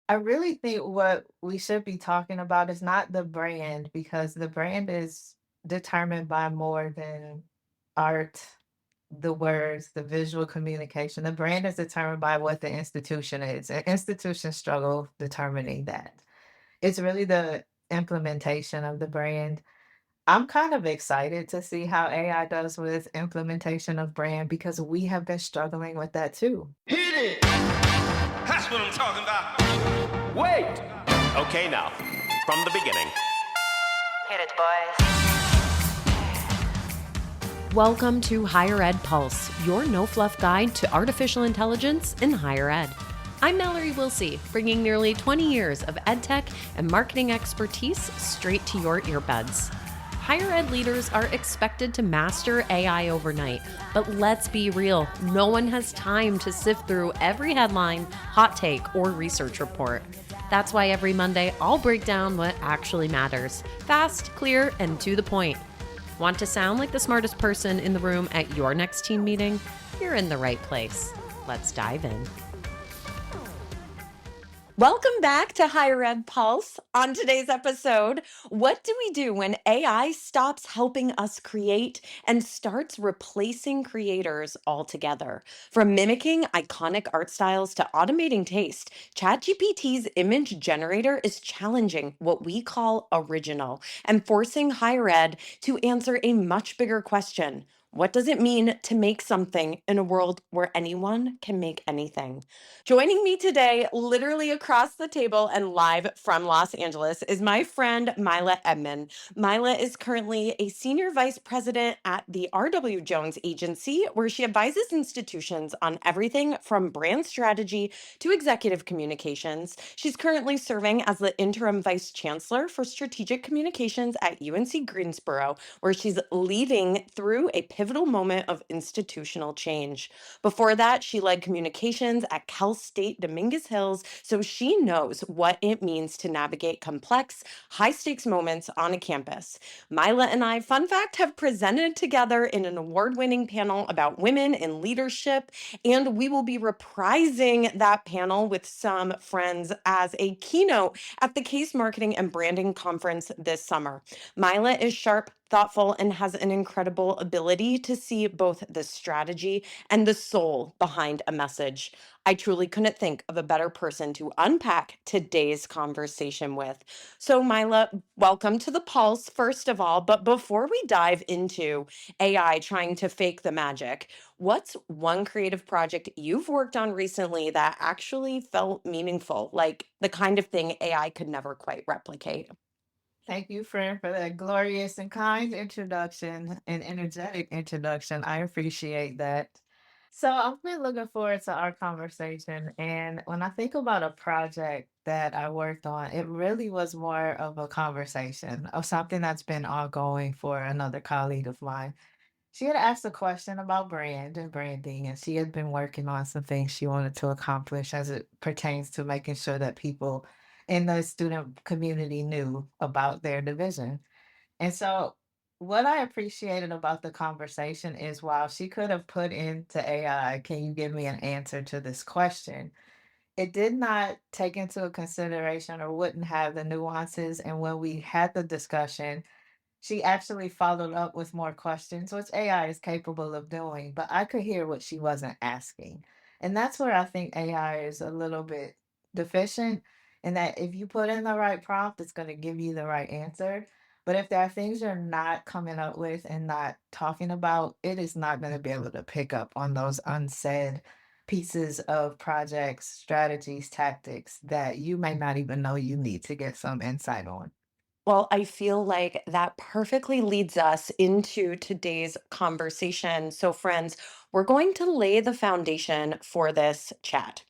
I really think what we should be talking about is not the brand because the brand is determined by more than art, the words, the visual communication. The brand is determined by what the institution is. And institutions struggle determining that. It's really the implementation of the brand. I'm kind of excited to see how AI does with implementation of brand because we have been struggling with that too. Hit it! That's what I'm talking about. Wait! Okay, now, from the beginning. Hit it, boys. Welcome to Higher Ed Pulse, your no-fluff guide to artificial intelligence in higher ed. I'm Mallory Willsea, bringing nearly 20 years of edtech and marketing expertise straight to your earbuds. Higher ed leaders are expected to master AI overnight, but let's be real, no one has time to sift through every headline, hot take, or research report. That's why every Monday, I'll break down what actually matters, fast, clear, and to the point. Want to sound like the smartest person in the room at your next team meeting? You're in the right place. Let's dive in. Welcome back to Higher Ed Pulse. On today's episode, what do we do when AI stops helping us create and starts replacing creators altogether? From mimicking iconic art styles to automating taste, ChatGPT's image generator is challenging what we call original and forcing higher ed to answer a much bigger question. What does it mean to make something in a world where anyone can make anything? Joining me today, literally across the table and live from Los Angeles, is my friend Myla Edmond. Myla is currently a senior vice president at the R.W. Jones Agency, where she advises institutions on everything from brand strategy to executive communications. She's currently serving as the interim vice chancellor for strategic communications at UNC Greensboro, where she's leading through a pivotal moment of institutional change. Before that, she led communications at Cal State Dominguez Hills, so she knows what it means to navigate complex, high stakes moments on a campus. Myla and I, fun fact, have presented together in an award winning panel about women in leadership, and we will be reprising that panel with some friends as a keynote at the Case Marketing and Branding Conference this summer. Myla is sharp, thoughtful, and has an incredible ability to see both the strategy and the soul behind a message. I truly couldn't think of a better person to unpack today's conversation with. So, Myla, welcome to the Pulse, first of all. But before we dive into AI trying to fake the magic, what's one creative project you've worked on recently that actually felt meaningful, like the kind of thing AI could never quite replicate? Thank you, friend, for that glorious and kind introduction and energetic introduction. I appreciate that. So I've been looking forward to our conversation. And when I think about a project that I worked on, it really was more of a conversation of something that's been ongoing for another colleague of mine. She had asked a question about brand and branding, and she had been working on some things she wanted to accomplish as it pertains to making sure that people in the student community knew about their division. And so, what I appreciated about the conversation is while she could have put into AI, can you give me an answer to this question? It did not take into consideration or wouldn't have the nuances. And when we had the discussion, she actually followed up with more questions, which AI is capable of doing, but I could hear what she wasn't asking. And that's where I think AI is a little bit deficient in that if you put in the right prompt, it's going to give you the right answer. But if there are things you're not coming up with and not talking about, it is not going to be able to pick up on those unsaid pieces of projects, strategies, tactics that you may not even know you need to get some insight on. Well, I feel like that perfectly leads us into today's conversation. So, friends, we're going to lay the foundation for this chat.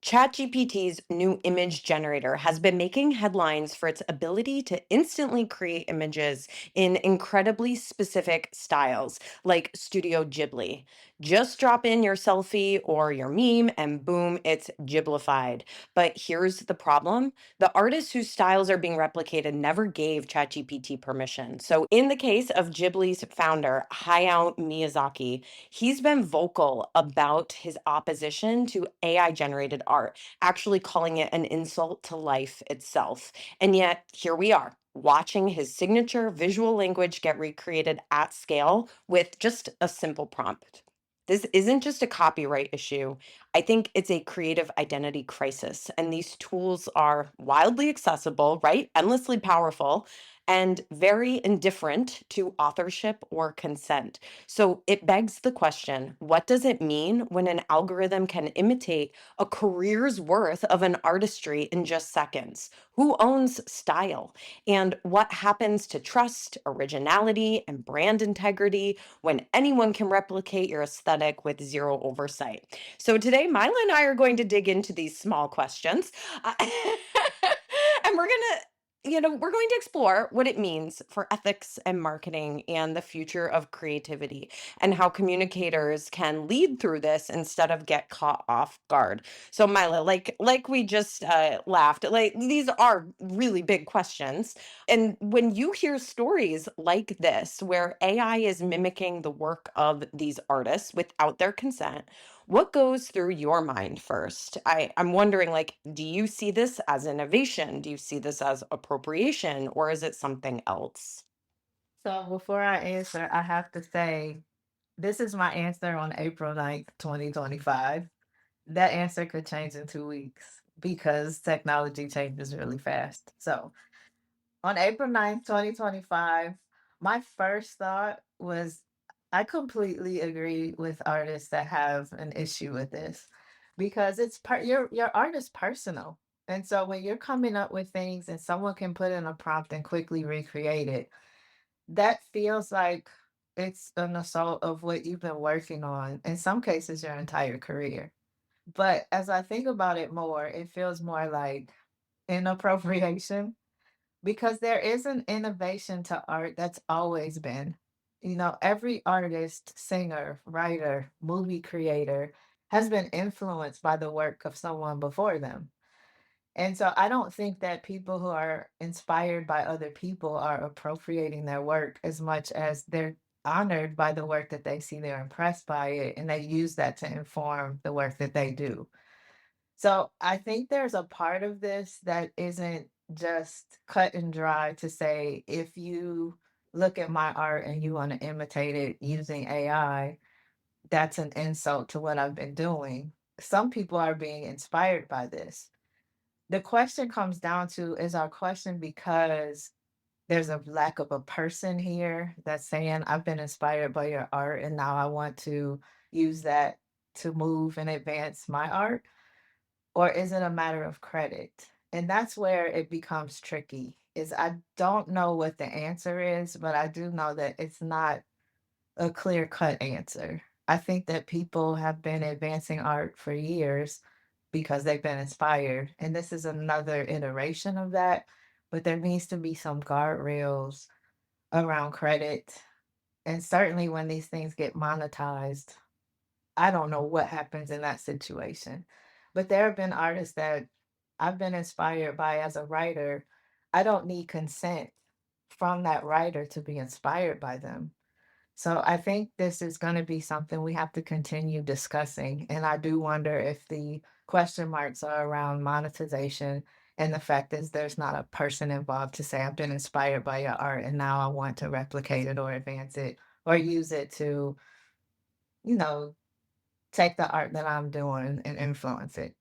ChatGPT's new image generator has been making headlines for its ability to instantly create images in incredibly specific styles, like Studio Ghibli. Just drop in your selfie or your meme and boom, it's giblified. But here's the problem. The artists whose styles are being replicated never gave ChatGPT permission. So in the case of Ghibli's founder, Hayao Miyazaki, he's been vocal about his opposition to AI generated art, actually calling it an insult to life itself. And yet, here we are, watching his signature visual language get recreated at scale with just a simple prompt. This isn't just a copyright issue. I think it's a creative identity crisis. And these tools are wildly accessible, right? Endlessly powerful and very indifferent to authorship or consent. So it begs the question, what does it mean when an algorithm can imitate a career's worth of an artistry in just seconds? Who owns style? And what happens to trust, originality, and brand integrity when anyone can replicate your aesthetic with zero oversight? So today, Myla and I are going to dig into these small questions. And we're going to explore what it means for ethics and marketing and the future of creativity and how communicators can lead through this instead of get caught off guard. So Myla, like we just laughed, like these are really big questions. And when you hear stories like this, where AI is mimicking the work of these artists without their consent, what goes through your mind first? I'm wondering, like, do you see this as innovation? Do you see this as appropriation, or is it something else? So before I answer, I have to say this is my answer on April 9th, 2025. That answer could change in 2 weeks because technology changes really fast. So on April 9th, 2025, my first thought was I completely agree with artists that have an issue with this because your art is personal. And so when you're coming up with things and someone can put in a prompt and quickly recreate it, that feels like it's an assault of what you've been working on, in some cases your entire career. But as I think about it more, it feels more like inappropriation because there is an innovation to art that's always been. You know, every artist, singer, writer, movie creator has been influenced by the work of someone before them. And so I don't think that people who are inspired by other people are appropriating their work as much as they're honored by the work that they see, they're impressed by it, and they use that to inform the work that they do. So I think there's a part of this that isn't just cut and dry to say, if you look at my art and you want to imitate it using AI, that's an insult to what I've been doing. Some people are being inspired by this. The question comes down to, is our question because there's a lack of a person here that's saying, I've been inspired by your art and now I want to use that to move and advance my art? Or is it a matter of credit? And that's where it becomes tricky. Is I don't know what the answer is, but I do know that it's not a clear-cut answer. I think that people have been advancing art for years because they've been inspired, and this is another iteration of that, but there needs to be some guardrails around credit, and certainly when these things get monetized, I don't know what happens in that situation. But there have been artists that I've been inspired by as a writer. I don't need consent from that writer to be inspired by them. So I think this is going to be something we have to continue discussing. And I do wonder if the question marks are around monetization and the fact is there's not a person involved to say, I've been inspired by your art and now I want to replicate it or advance it or use it to, you know, take the art that I'm doing and influence it.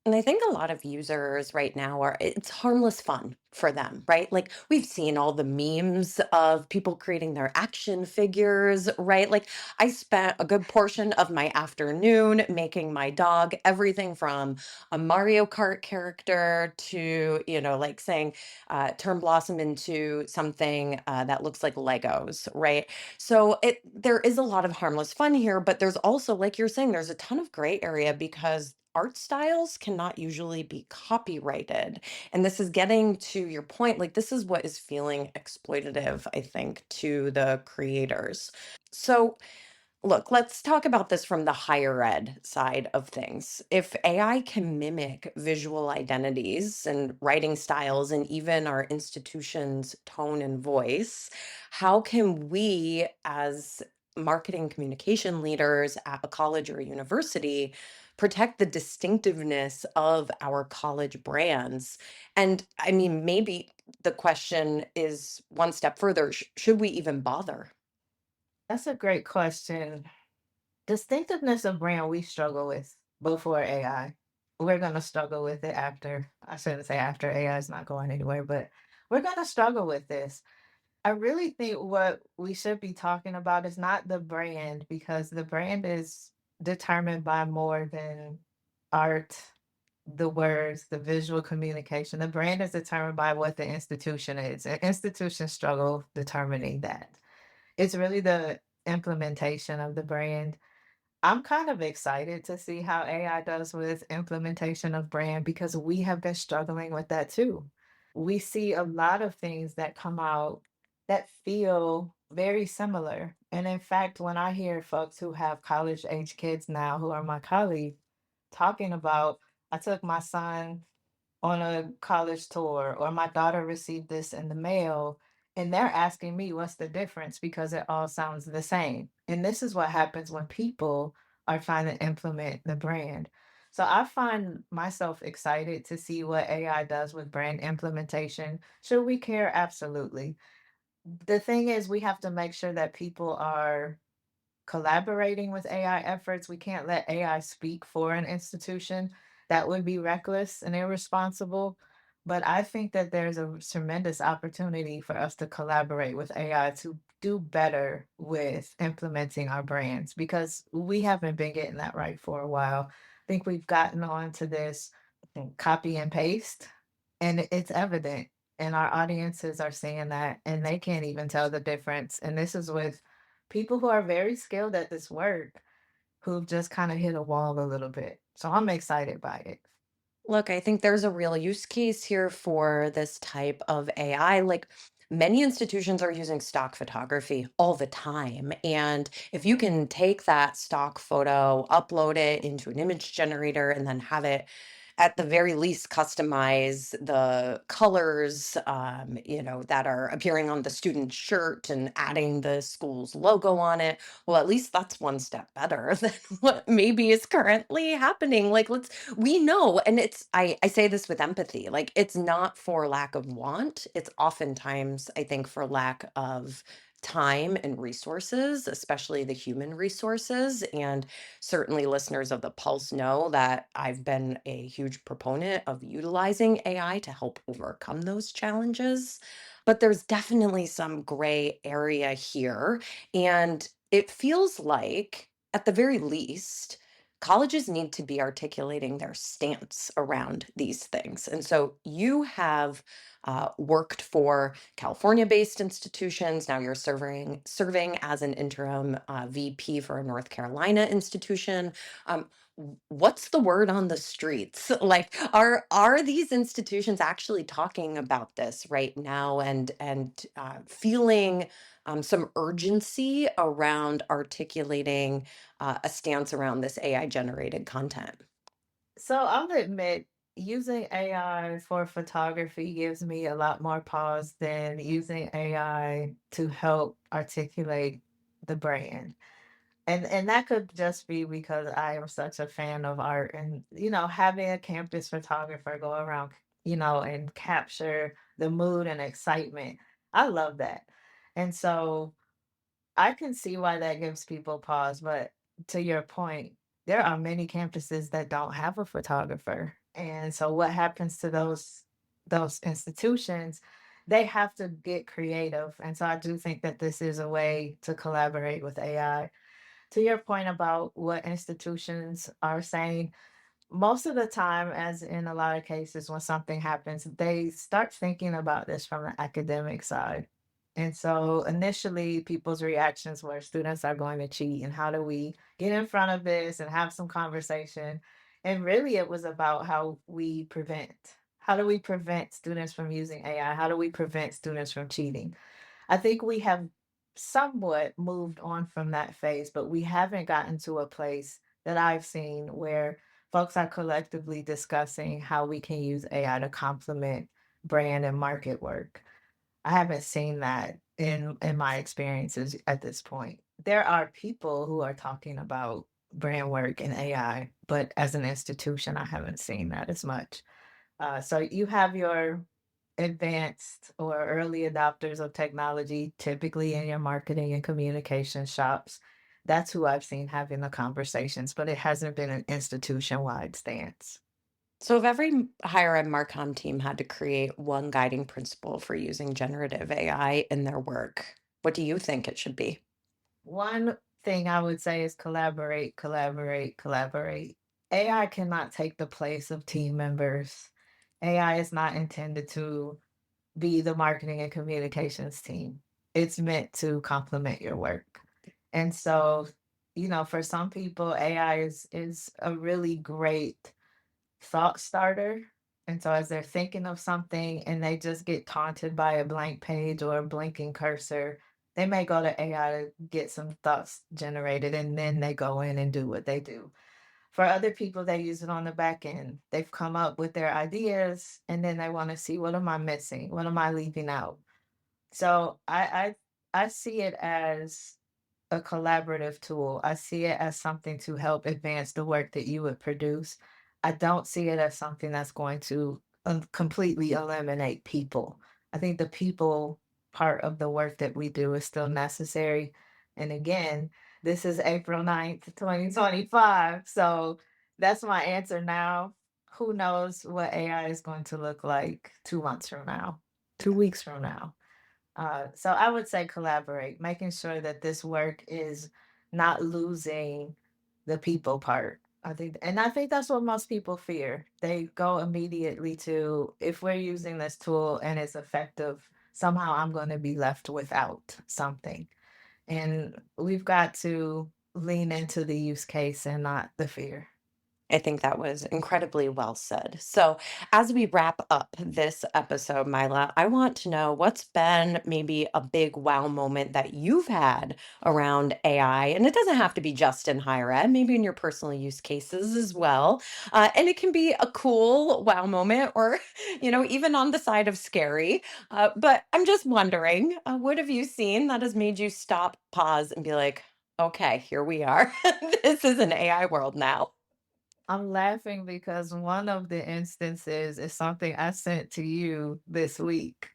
And I think a lot of users right now it's harmless fun for them, right? Like we've seen all the memes of people creating their action figures, right? Like I spent a good portion of my afternoon making my dog everything from a Mario Kart character to, like saying, turn Blossom into something that looks like Legos, right? So there is a lot of harmless fun here, but there's also, like you're saying, there's a ton of gray area because art styles cannot usually be copyrighted. And this is getting to your point, like this is what is feeling exploitative, I think, to the creators. So Look, let's talk about this from the higher ed side of things. If AI can mimic visual identities and writing styles and even our institution's tone and voice, how can we, as marketing communication leaders at a college or a university, protect the distinctiveness of our college brands? And I mean, maybe the question is one step further, should we even bother? That's a great question. Distinctiveness of brand we struggle with before AI. We're gonna struggle with it after. I shouldn't say after AI is not going anywhere, but we're gonna struggle with this. I really think what we should be talking about is not the brand because the brand is determined by more than art, the words, the visual communication. The brand is determined by what the institution is. And institutions struggle determining that. It's really the implementation of the brand. I'm kind of excited to see how AI does with implementation of brand because we have been struggling with that too. We see a lot of things that come out that feel very similar. And in fact, when I hear folks who have college age kids now who are my colleagues talking about, I took my son on a college tour, or my daughter received this in the mail, and they're asking me what's the difference because it all sounds the same. And this is what happens when people are trying to implement the brand. So I find myself excited to see what AI does with brand implementation. Should we care? Absolutely. The thing is, we have to make sure that people are collaborating with AI efforts. We can't let AI speak for an institution. That would be reckless and irresponsible. But I think that there's a tremendous opportunity for us to collaborate with AI to do better with implementing our brands because we haven't been getting that right for a while. I think we've gotten on to this copy and paste, and it's evident. And our audiences are seeing that, and they can't even tell the difference. And this is with people who are very skilled at this work who've just kind of hit a wall a little bit. So I'm excited by it. Look, I think there's a real use case here for this type of AI. Like many institutions are using stock photography all the time. And if you can take that stock photo, upload it into an image generator, and then have it at the very least customize the colors that are appearing on the student's shirt and adding the school's logo on it, well, at least that's one step better than what maybe is currently happening. Like, we know, and I say this with empathy, like it's not for lack of want, it's oftentimes, I think, for lack of time and resources, especially the human resources. And certainly listeners of the Pulse know that I've been a huge proponent of utilizing AI to help overcome those challenges. But there's definitely some gray area here. And it feels like, at the very least, colleges need to be articulating their stance around these things. And so you have worked for California-based institutions. Now you're serving as an interim VP for a North Carolina institution. What's the word on the streets? Like, are these institutions actually talking about this right now and feeling some urgency around articulating a stance around this AI generated content? So I'll admit, using AI for photography gives me a lot more pause than using AI to help articulate the brand. And that could just be because I am such a fan of art and, having a campus photographer go around, and capture the mood and excitement. I love that. And so I can see why that gives people pause, but to your point, there are many campuses that don't have a photographer. And so what happens to those institutions? They have to get creative. And so I do think that this is a way to collaborate with AI. To your point about what institutions are saying, most of the time, as in a lot of cases, when something happens, they start thinking about this from the academic side. And so initially, people's reactions were students are going to cheat, and how do we get in front of this and have some conversation? And really, it was about how we prevent. How do we prevent students from using AI? How do we prevent students from cheating? I think we have somewhat moved on from that phase, but we haven't gotten to a place that I've seen where folks are collectively discussing how we can use AI to complement brand and market work. I haven't seen that in my experiences at this point. There are people who are talking about brand work and AI, but as an institution, I haven't seen that as much. So you have your advanced or early adopters of technology, typically in your marketing and communication shops. That's who I've seen having the conversations, but it hasn't been an institution-wide stance. So, if every higher ed Marcom team had to create one guiding principle for using generative AI in their work, what do you think it should be? One thing I would say is collaborate, collaborate, collaborate. AI cannot take the place of team members. AI is not intended to be the marketing and communications team. It's meant to complement your work. And so, for some people, AI is a really great thought starter. And so as they're thinking of something and they just get taunted by a blank page or a blinking cursor, they may go to AI to get some thoughts generated and then they go in and do what they do. For other people, they use it on the back end. They've come up with their ideas and then they want to see, what am I missing? What am I leaving out? So I see it as a collaborative tool. I see it as something to help advance the work that you would produce. I don't see it as something that's going to completely eliminate people. I think the people part of the work that we do is still necessary. And again, this is April 9th, 2025. So that's my answer now. Who knows what AI is going to look like 2 months from now, 2 weeks from now? So I would say collaborate, making sure that this work is not losing the people part. I think that's what most people fear. They go immediately to, if we're using this tool and it's effective, somehow I'm going to be left without something. And we've got to lean into the use case and not the fear. I think that was incredibly well said. So, as we wrap up this episode, Myla, I want to know what's been maybe a big wow moment that you've had around AI. And it doesn't have to be just in higher ed, maybe in your personal use cases as well. And it can be a cool wow moment or, even on the side of scary. But I'm just wondering, what have you seen that has made you stop, pause, and be like, okay, here we are. This is an AI world now. I'm laughing because one of the instances is something I sent to you this week.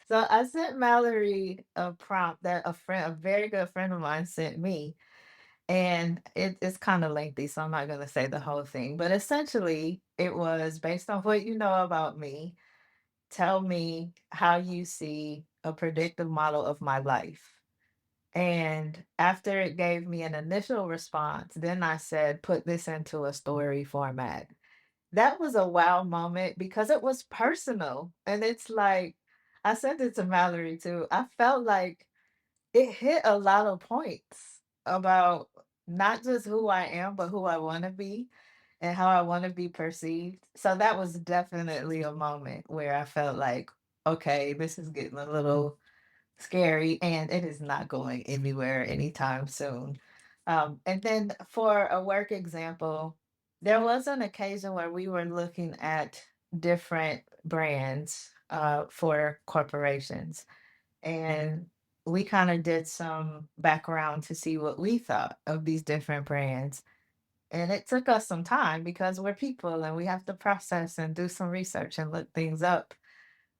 So I sent Mallory a prompt that a very good friend of mine sent me, and it's kind of lengthy, so I'm not going to say the whole thing. But essentially, it was based on what you know about me. Tell me how you see a predictive model of my life. And after it gave me an initial response, then I said, put this into a story format. That was a wow moment because it was personal. And it's like, I sent it to Mallory too. I felt like it hit a lot of points about not just who I am, but who I want to be and how I want to be perceived. So that was definitely a moment where I felt like, okay, this is getting a little scary and it is not going anywhere anytime soon. And then for a work example, there was an occasion where we were looking at different brands for corporations, and we kind of did some background to see what we thought of these different brands. And it took us some time because we're people and we have to process and do some research and look things up.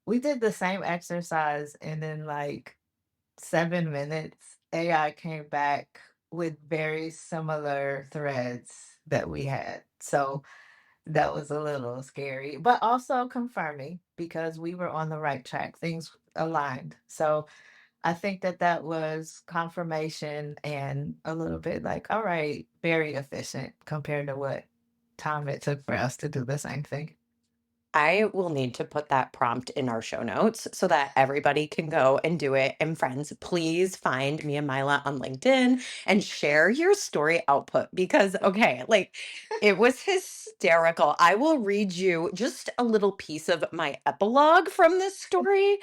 We did the same exercise, and then, like, 7 minutes, AI came back with very similar threads that we had. So that was a little scary, but also confirming because we were on the right track. Things aligned. So I think that that was confirmation and a little bit like, all right, very efficient compared to what time it took for us to do the same thing. I will need to put that prompt in our show notes so that everybody can go and do it. And friends, please find me and Myla on LinkedIn and share your story output because, okay, like it was hysterical. I will read you just a little piece of my epilogue from this story.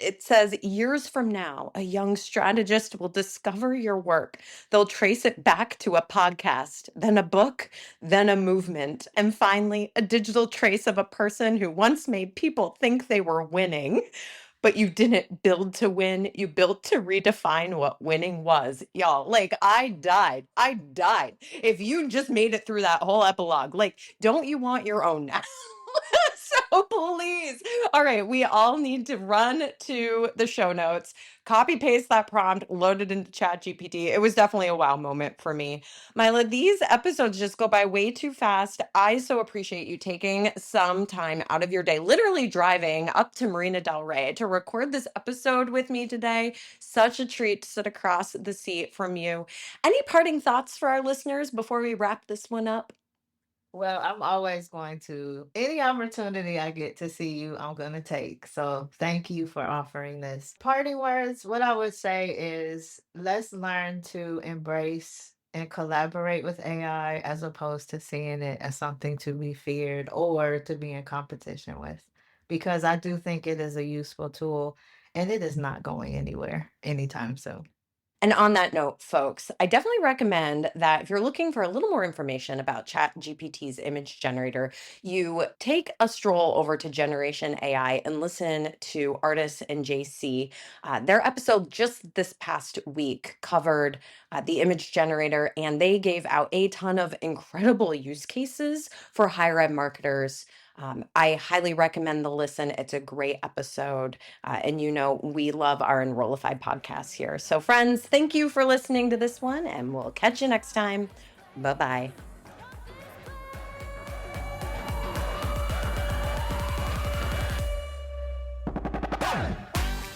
It says, years from now, a young strategist will discover your work. They'll trace it back to a podcast, then a book, then a movement, and finally, a digital trace of a person who once made people think they were winning. But you didn't build to win, you built to redefine what winning was. Y'all, like I died. I died. If you just made it through that whole epilogue, like, don't you want your own now? So please. All right, we all need to run to the show notes, copy paste that prompt, load it into ChatGPT. It was definitely a wow moment for me. Myla, these episodes just go by way too fast. I so appreciate you taking some time out of your day, literally driving up to Marina Del Rey to record this episode with me today. Such a treat to sit across the seat from you. Any parting thoughts for our listeners before we wrap this one up? Well, I'm always going to, any opportunity I get to see you, I'm going to take. So thank you for offering this. Parting words, what I would say is let's learn to embrace and collaborate with AI as opposed to seeing it as something to be feared or to be in competition with. Because I do think it is a useful tool and it is not going anywhere anytime soon. And on that note, folks, I definitely recommend that if you're looking for a little more information about ChatGPT's image generator, you take a stroll over to Generation AI and listen to Artis and JC. Their episode just this past week covered the image generator, and they gave out a ton of incredible use cases for higher ed marketers. I highly recommend the listen. It's a great episode. And you know, we love our Enrollify podcast here. So, friends, thank you for listening to this one, and we'll catch you next time. Bye bye.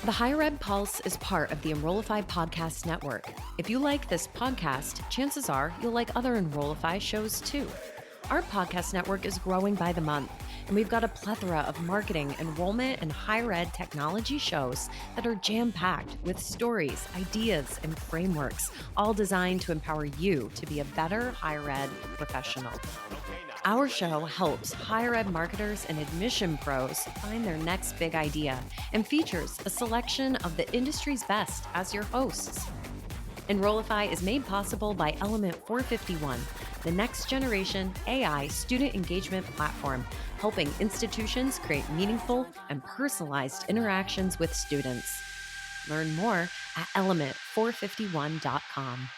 The Higher Ed Pulse is part of the Enrollify Podcast Network. If you like this podcast, chances are you'll like other Enrollify shows too. Our podcast network is growing by the month, and we've got a plethora of marketing, enrollment, and higher ed technology shows that are jam-packed with stories, ideas, and frameworks, all designed to empower you to be a better higher ed professional. Our show helps higher ed marketers and admission pros find their next big idea and features a selection of the industry's best as your hosts. Enrollify is made possible by Element 451, the next generation AI student engagement platform, helping institutions create meaningful and personalized interactions with students. Learn more at element451.com.